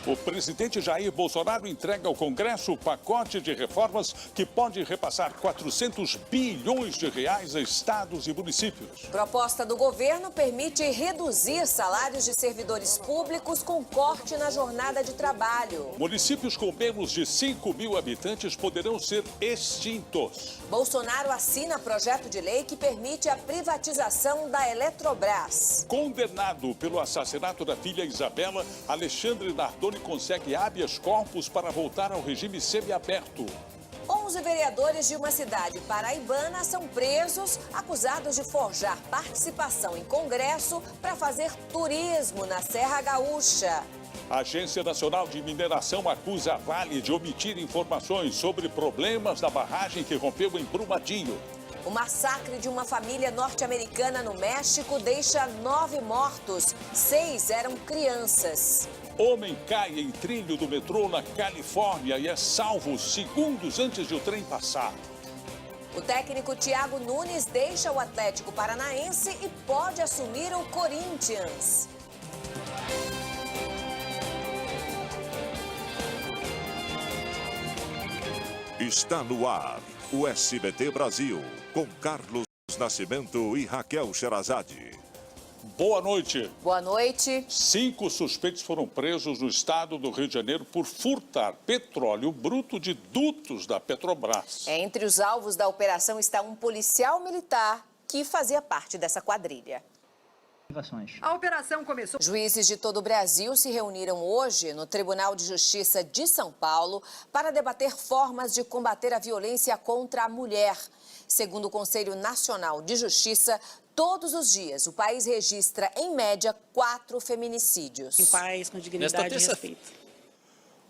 O presidente Jair Bolsonaro entrega ao Congresso o pacote de reformas que pode repassar 400 bilhões de reais a estados e municípios. Proposta do governo permite reduzir salários de servidores públicos com corte na jornada de trabalho. Municípios com menos de 5 mil habitantes poderão ser extintos. Bolsonaro assina projeto de lei que permite a privatização da Eletrobras. Condenado pelo assassinato da filha Isabela, Alexandre Nardoni consegue habeas corpus para voltar ao regime semiaberto. 11 vereadores de uma cidade paraibana são presos, acusados de forjar participação em congresso para fazer turismo na Serra Gaúcha. A Agência Nacional de Mineração acusa a Vale de omitir informações sobre problemas da barragem que rompeu em Brumadinho. O massacre de uma família norte-americana no México deixa 9 mortos. 6 eram crianças. Homem cai em trilho do metrô na Califórnia e é salvo segundos antes de o trem passar. O técnico Thiago Nunes deixa o Atlético Paranaense e pode assumir o Corinthians. Está no ar o SBT Brasil, com Carlos Nascimento e Raquel Sherazade. Boa noite. Boa noite. 5 suspeitos foram presos no estado do Rio de Janeiro por furtar petróleo bruto de dutos da Petrobras. Entre os alvos da operação está um policial militar que fazia parte dessa quadrilha. A operação começou... Juízes de todo o Brasil se reuniram hoje no Tribunal de Justiça de São Paulo para debater formas de combater a violência contra a mulher. Segundo o Conselho Nacional de Justiça, todos os dias o país registra, em média, 4 feminicídios. Em paz, com dignidade e respeito.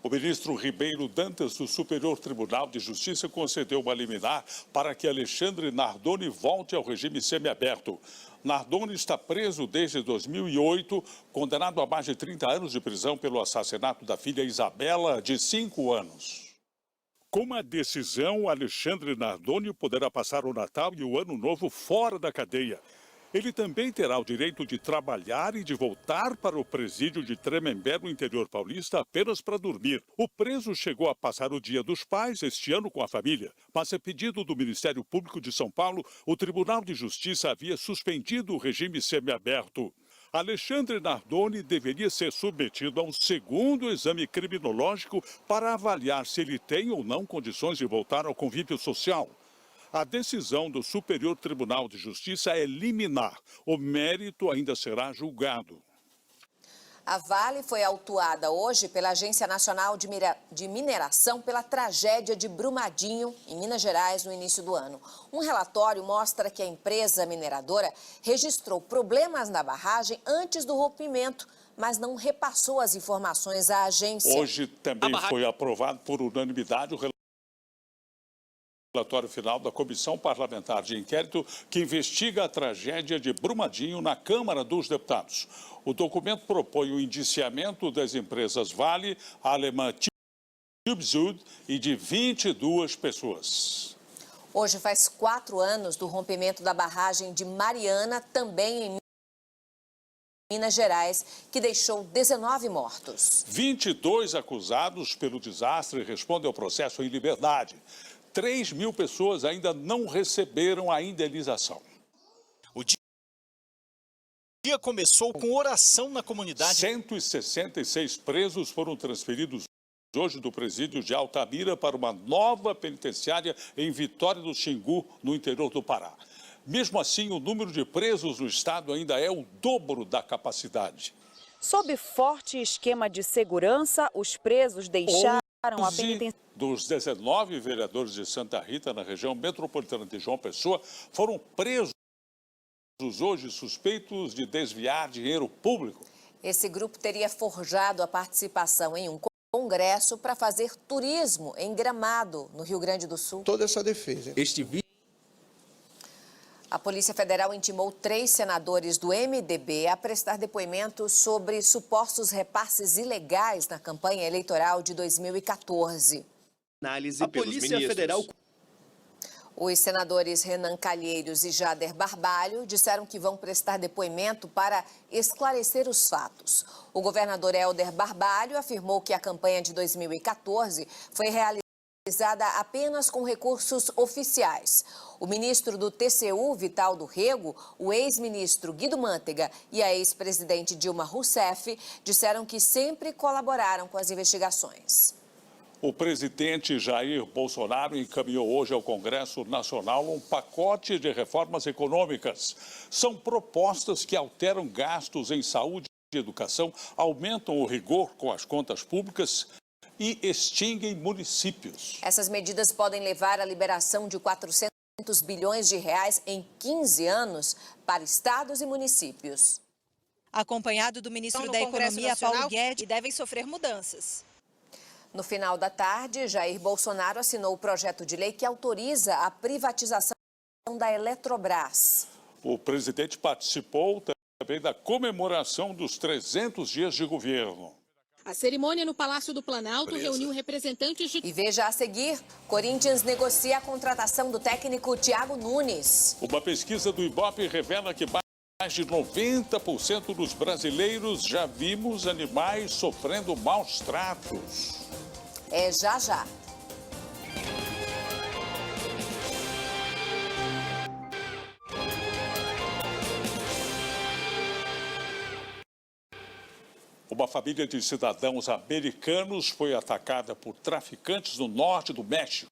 O ministro Ribeiro Dantas, do Superior Tribunal de Justiça, concedeu uma liminar para que Alexandre Nardoni volte ao regime semiaberto. Nardoni está preso desde 2008, condenado a mais de 30 anos de prisão pelo assassinato da filha Isabela, de 5 anos. Com a decisão, Alexandre Nardoni poderá passar o Natal e o Ano Novo fora da cadeia. Ele também terá o direito de trabalhar e de voltar para o presídio de Tremembé, no interior paulista, apenas para dormir. O preso chegou a passar o Dia dos Pais este ano com a família, mas a pedido do Ministério Público de São Paulo, o Tribunal de Justiça havia suspendido o regime semiaberto. Alexandre Nardoni deveria ser submetido a um segundo exame criminológico para avaliar se ele tem ou não condições de voltar ao convívio social. A decisão do Superior Tribunal de Justiça é liminar. O mérito ainda será julgado. A Vale foi autuada hoje pela Agência Nacional de Mineração pela tragédia de Brumadinho, em Minas Gerais, no início do ano. Um relatório mostra que a empresa mineradora registrou problemas na barragem antes do rompimento, mas não repassou as informações à agência. Hoje também foi aprovado por unanimidade o relatório final da Comissão Parlamentar de Inquérito que investiga a tragédia de Brumadinho na Câmara dos Deputados. O documento propõe o indiciamento das empresas Vale, a alemã TÜV e de 22 pessoas. Hoje faz 4 anos do rompimento da barragem de Mariana, também em Minas Gerais, que deixou 19 mortos. 22 acusados pelo desastre respondem ao processo em liberdade. 3 mil pessoas ainda não receberam a indenização. O dia começou com oração na comunidade. 166 presos foram transferidos hoje do presídio de Altamira para uma nova penitenciária em Vitória do Xingu, no interior do Pará. Mesmo assim, o número de presos no estado ainda é o dobro da capacidade. Sob forte esquema de segurança, os presos deixaram a penitenciária. Dos 19 vereadores de Santa Rita, na região metropolitana de João Pessoa, foram presos hoje suspeitos de desviar dinheiro público. Esse grupo teria forjado a participação em um congresso para fazer turismo em Gramado, no Rio Grande do Sul. Toda essa defesa. A Polícia Federal intimou 3 senadores do MDB a prestar depoimento sobre supostos repasses ilegais na campanha eleitoral de 2014. A Polícia Federal... Os senadores Renan Calheiros e Jader Barbalho disseram que vão prestar depoimento para esclarecer os fatos. O governador Helder Barbalho afirmou que a campanha de 2014 foi realizada apenas com recursos oficiais. O ministro do TCU, Vital do Rego, o ex-ministro Guido Mantega e a ex-presidente Dilma Rousseff disseram que sempre colaboraram com as investigações. O presidente Jair Bolsonaro encaminhou hoje ao Congresso Nacional um pacote de reformas econômicas. São propostas que alteram gastos em saúde e educação, aumentam o rigor com as contas públicas e extinguem municípios. Essas medidas podem levar à liberação de 400 bilhões de reais em 15 anos para estados e municípios. Acompanhado do ministro da Economia, Paulo Guedes, e devem sofrer mudanças. No final da tarde, Jair Bolsonaro assinou o projeto de lei que autoriza a privatização da Eletrobras. O presidente participou também da comemoração dos 300 dias de governo. A cerimônia no Palácio do Planalto reuniu representantes de... E veja a seguir, Corinthians negocia a contratação do técnico Thiago Nunes. Uma pesquisa do Ibope revela que mais de 90% dos brasileiros já vimos animais sofrendo maus tratos. É já já. Uma família de cidadãos americanos foi atacada por traficantes no norte do México.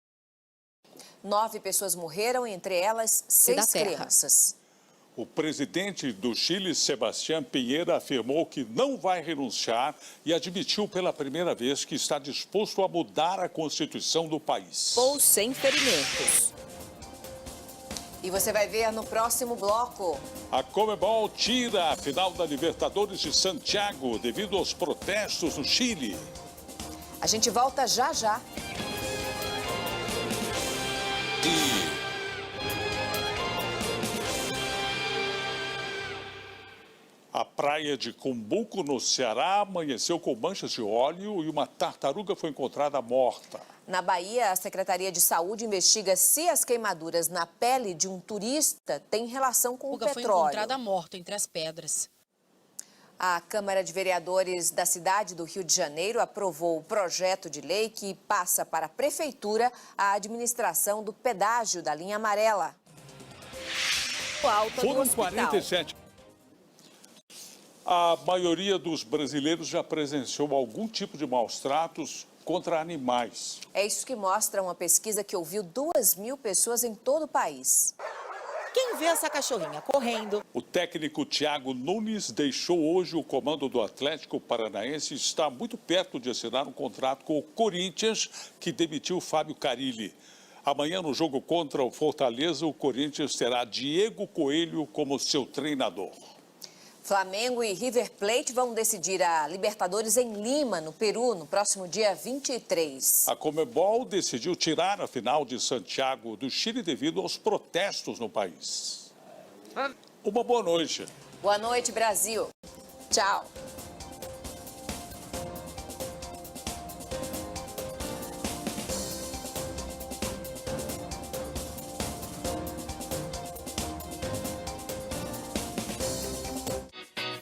9 pessoas morreram, entre elas 6 crianças. O presidente do Chile, Sebastián Piñera, afirmou que não vai renunciar e admitiu pela primeira vez que está disposto a mudar a Constituição do país. Ou sem ferimentos. E você vai ver no próximo bloco. A Conmebol tira a final da Libertadores de Santiago devido aos protestos no Chile. A gente volta já já. A praia de Cumbuco, no Ceará, amanheceu com manchas de óleo e uma tartaruga foi encontrada morta. Na Bahia, a Secretaria de Saúde investiga se as queimaduras na pele de um turista têm relação com o petróleo. Foi encontrada morta entre as pedras. A Câmara de Vereadores da cidade do Rio de Janeiro aprovou o projeto de lei que passa para a Prefeitura a administração do pedágio da linha amarela. Foram 47. A maioria dos brasileiros já presenciou algum tipo de maus tratos contra animais. É isso que mostra uma pesquisa que ouviu 2.000 pessoas em todo o país. Quem vê essa cachorrinha correndo? O técnico Thiago Nunes deixou hoje o comando do Atlético Paranaense e está muito perto de assinar um contrato com o Corinthians, que demitiu Fábio Carille. Amanhã, no jogo contra o Fortaleza, o Corinthians terá Diego Coelho como seu treinador. Flamengo e River Plate vão decidir a Libertadores em Lima, no Peru, no próximo dia 23. A Conmebol decidiu tirar a final de Santiago do Chile devido aos protestos no país. Uma boa noite. Boa noite, Brasil. Tchau.